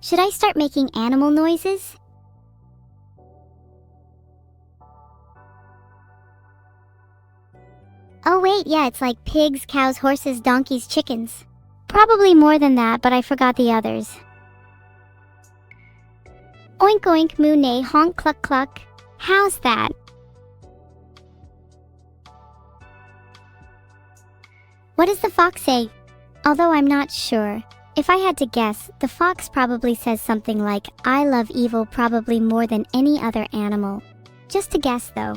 Should I start making animal noises? Oh wait, yeah, it's like pigs, cows, horses, donkeys, chickens. Probably more than that, but I forgot the others. Oink oink, moo neigh, honk cluck cluck. How's that? What does the fox say? Although I'm not sure. If I had to guess, the fox probably says something like, I love evil probably more than any other animal. Just a guess though.